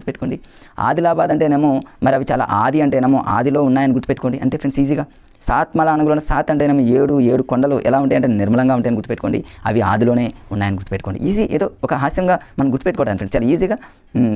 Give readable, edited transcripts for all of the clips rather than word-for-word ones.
గుర్తుపెట్టుకోండి. ఆదిలాబాద్ అంటేనేమో మరి అవి చాలా ఆది అంటేనేమో ఆదిలో ఉన్నాయని గుర్తుపెట్టుకోండి. అంతే ఫ్రెండ్స్, ఈజీగా. సాత్మల అనుగుణంలో సాత్ అంటేనేమో 7 కొండలు ఎలా ఉంటాయంటే నిర్మలంగా ఉంటాయని గుర్తుపెట్టుకోండి. అవి ఆదిలోనే ఉన్నాయని గుర్తుపెట్టుకోండి. ఈజీ, ఏదో ఒక హాస్యంగా మనం గుర్తుపెట్టుకోవడానికి ఫ్రెండ్స్ చాలా ఈజీగా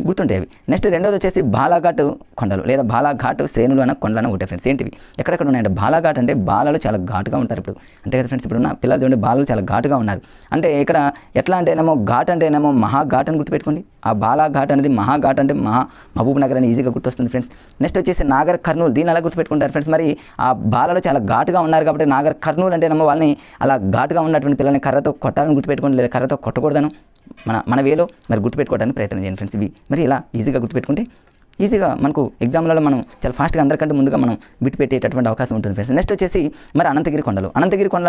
గుర్తుంటాయి అవి. నెక్స్ట్ రెండోది వచ్చేసి బాలాఘాట్ కొండలు లేదా బాలాఘాట్ శ్రేణులు అన్న కొండలను ఒకటే ఫ్రెండ్స్. ఏంటివి ఎక్కడెక్కడ ఉన్నాయంటే బాలాఘాట్ అంటే బాలలు చాలా ఘాటుగా ఉంటారు ఇప్పుడు, అంతే కదా ఫ్రెండ్స్. ఇప్పుడు ఉన్న పిల్లలు చూడండి బాలలు చాలా ఘాటుగా ఉన్నారు. అంటే ఇక్కడ ఎట్లా అంటేనేమో ఘాట్ అంటేనేమో మహాఘాట్ అని గుర్తుపెట్టుకోండి. ఆ బాలాఘాట్ అనేది మహాఘాట్ అంటే మహబూబ్ నగర్ అని ఈజీగా గుర్తొస్తుంది ఫ్రెండ్స్. నెక్స్ట్ వచ్చేసి నాగర్ కర్నూలు, దీన్ని అలా గుర్తుపెట్టుకుంటారు ఫ్రెండ్స్. మరి ఆ బాలలు చాలా ఘాటుగా ఉన్నారు కాబట్టి నాగర్ కర్నూలు అంటేనేమో వాళ్ళని అలా ఘాటుగా ఉన్నటువంటి పిల్లల్ని కర్రతో కొట్టాలని గుర్తుపెట్టుకోండి, లేదా కర్రతో కొట్టకూడదను మన వేలో మరి గుర్తుపెట్టుకోవడానికి ప్రయత్నం చేయండి ఫ్రెండ్స్. ఇవి మరి ఇలా ఈజీగా గుర్తుపెట్టుకుంటే ఈజీగా మనకు ఎగ్జామ్లలో మనం చాలా ఫాస్ట్గా అందరికంటే ముందుగా మనం బిట్ పెట్టేటటువంటి అవకాశం ఉంటుంది ఫ్రెండ్స్. నెక్స్ట్ వచ్చేసి మరి అనంతగిరి కొండలు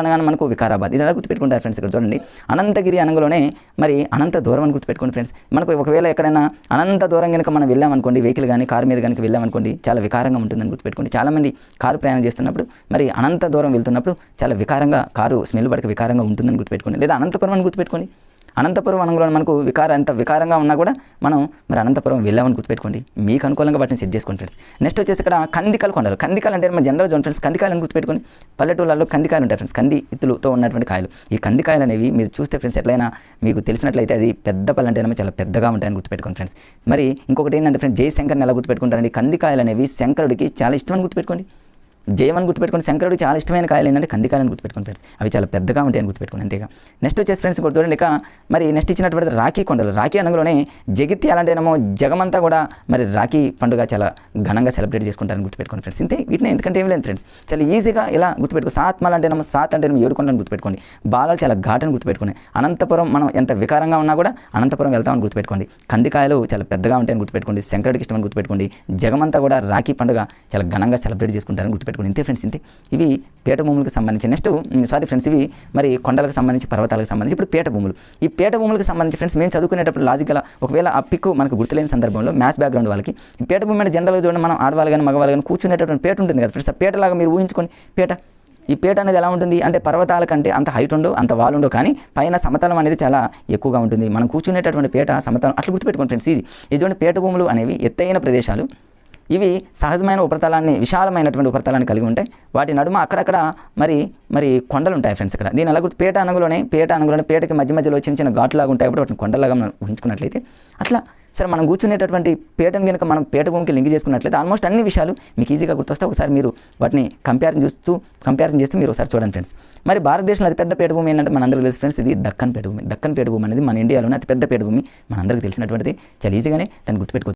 అనగానే మనకు వికారాబాద్, ఇది ఎలా గుర్తుపెట్టుకుంటారు ఫ్రెండ్స్. ఇక్కడ చూడండి అనంతగిరి అనగానే మరి అనంత దూరం అని గుర్తుపెట్టుకోండి ఫ్రెండ్స్. మనకు ఒకవేళ ఎక్కడైనా అనంత దూరం కనుక మనం వెళ్ళామనుకోండి, వెహికల్ కానీ కారు మీద కనుక వెళ్ళామనుకోండి చాలా వికారంగా ఉంటుందని గుర్తుపెట్టుకోండి. చాలామంది కారు ప్రయాణం చేస్తున్నప్పుడు మరి అనంత దూరం వెళ్తున్నప్పుడు చాలా వికారంగా కారు స్మెల్ పడక వికారంగా ఉంటుందని గుర్తుపెట్టుకోండి. లేదా అనంతపురం అని గుర్తుపెట్టుకోండి. అనంతపురం అనగా మనకు ఎంత వికారంగా ఉన్నా కూడా మనం మరి అనంతపురం వెళ్ళామని గుర్తుపెట్టుకోండి. మీకు అనుకూలంగా వాటిని సెట్ చేసుకోండి ఫ్రెండ్స్. నెక్స్ట్ వచ్చేసి ఇక్కడ కందికల కొండలు. కందికాలు అంటే మన జనరల్ జోన్ ఫ్రెండ్స్. కందికాయలను గుర్తుపెట్టుకోండి. పల్లెటూళ్ళలో కందికాయలు ఉంటాయి ఫ్రెండ్స్, కంది ఇత్తులతో ఉన్నటువంటి కాయలు. ఈ కందికాయలు అనేవి మీరు చూస్తే ఫ్రెండ్స్ ఎట్లయినా మీకు తెలిసినట్లయితే అది పెద్ద పళ్ళు అంటే చాలా పెద్దగా ఉంటాయని గుర్తుపెట్టుకోండి ఫ్రెండ్స్. మరి ఇంకొకటి ఏంటంటే ఫ్రెండ్స్ జయశంకర్ని ఎలా గుర్తుపెట్టుకుంటారండి. కందికాయలు అనేవి శంకరుడికి చాలా ఇష్టమని గుర్తుపెట్టుకోండి. జయమని గుర్తుపెట్టుకోండి. శంకరుడికి చాలా ఇష్టమైన కాయలు ఏంటంటే కందికాయలను గుర్తుపెట్టుకోండి ఫ్రెండ్స్. అవి చాలా పెద్దగా ఉంటాయని గుర్తుపెట్టుకోండి అంతేగా. నెక్స్ట్ వచ్చేసి ఫ్రెండ్స్ కూడా చూడండి, ఇక మరి నెక్స్ట్ ఇచ్చినటువంటి రాఖీ కొండలు. రాఖీ అనగానే జగిత్యాల అంటేనేమో జగమంతా కూడా మరి రాఖీ పండుగ చాలా ఘనంగా సెలబ్రేట్ చేసుకుంటారని గుర్తుపెట్టుకోండి ఫ్రెండ్స్. ఇంతే, వీటిని ఎందుకంటే ఏం లేదు ఫ్రెండ్స్, చాలా ఈజీగా ఇలా గుర్తుపెట్టుకో. సాత్మల అంటేనేమో సాత్ అంటేనేమో 7 కొండలను గుర్తుపెట్టుకోండి. బాలలు చాలా ఘాటని గుర్తుపెట్టుకోండి. అనంతపురం మనం ఎంత వికారంగా ఉన్నా కూడా అనంతపురం వెళ్తామని గుర్తుపెట్టుకోండి. కందికాయలు చాలా పెద్దగా ఉంటాయని గుర్తుపెట్టుకోండి. శంకరుడికి ఇష్టమని గుర్తుపెట్టుకోండి. జగమంతా కూడా రాఖీ పండుగ చాలా ఘనంగా సెలబ్రేట్ చేసుకుంటారని గుర్తుపెట్టుకోండి. ఇంతే ఫ్రెండ్స్, ఇంతే. ఇవి పేట భూములకు సంబంధించి. నెక్స్ట్ ఫ్రెండ్స్, ఇవి మరి కొండలకు సంబంధించి పర్వతాలకు సంబంధించి. ఇప్పుడు పేట భూములు. ఈ పేట భూములకు సంబంధించి ఫ్రెండ్స్ మేము చదువుకునేటప్పుడు లాజికల్ ఒకవేళ ఆ పిక్ మనకు గుర్తులేని సందర్భంలో మ్యాథ్స్ బ్యాక్గ్రౌండ్ వాళ్ళకి ఈ పేట భూమి అంటే జనరల్గా చూడండి మనం ఆడవాళ్ళు కానీ మగవాళ్ళు కానీ కూర్చునేటటువంటి పేట ఉంటుంది కదా ఫ్రెండ్స్. ఆ పేటలాగా మీరు ఊహించుకోండి. ఈ పేట అనేది ఎలా ఉంటుంది అంటే పర్వతాల కంటే అంత హైట్ ఉండవు, అంత వాల్ ఉండవు, కానీ పైన సమతలం అనేది చాలా ఎక్కువగా ఉంటుంది. మనం కూర్చునేటటువంటి పేట సమతలం అట్లా గుర్తుపెట్టుకోండి ఫ్రెండ్స్. ఇటువంటి పేట భూములు అనేవి ఎత్తైన ప్రదేశాలు. ఇవి సహజమైన ఉపరితలాన్ని, విశాలమైనటువంటి ఉపరితలాన్ని కలిగి ఉంటాయి. వాటి నడుమ అక్కడక్కడ మరి కొండలు ఉంటాయి ఫ్రెండ్స్. ఇక్కడ దీని అలా పేట అనగులోనే పేటకి మధ్యలో చిన్న ఘాటులాగా ఉంటాయి కాబట్టి వాటిని కొండలాగా మనం ఊహించుకున్నట్లయితే అట్లా సరే మనం కూర్చునేటటువంటి పేటను కనుక మనం పేట భూమికి లింక్ చేసుకున్నట్లయితే ఆల్మోస్ట్ అన్ని విషయాలు మీకు ఈజీగా గుర్తొస్తే ఒకసారి మీరు వాటిని కంపారిజన్ చేస్తూ మీరు ఒకసారి చూడండి ఫ్రెండ్స్. మరి భారతదేశంలో అతిపెద్ద పేట భూమి ఏంటంటే మనందరికీ తెలుసు ఫ్రెండ్స్, ఇది దక్కన్ పేట భూమి. దక్కన్ పేట భూమి అనేది మన ఇండియాలోనే అతిపెద్ద పేట భూమి, మనందరికీ తెలిసినటువంటిది. చాలా ఈజీగానే దాన్ని గుర్తుపెట్టుకోవచ్చు.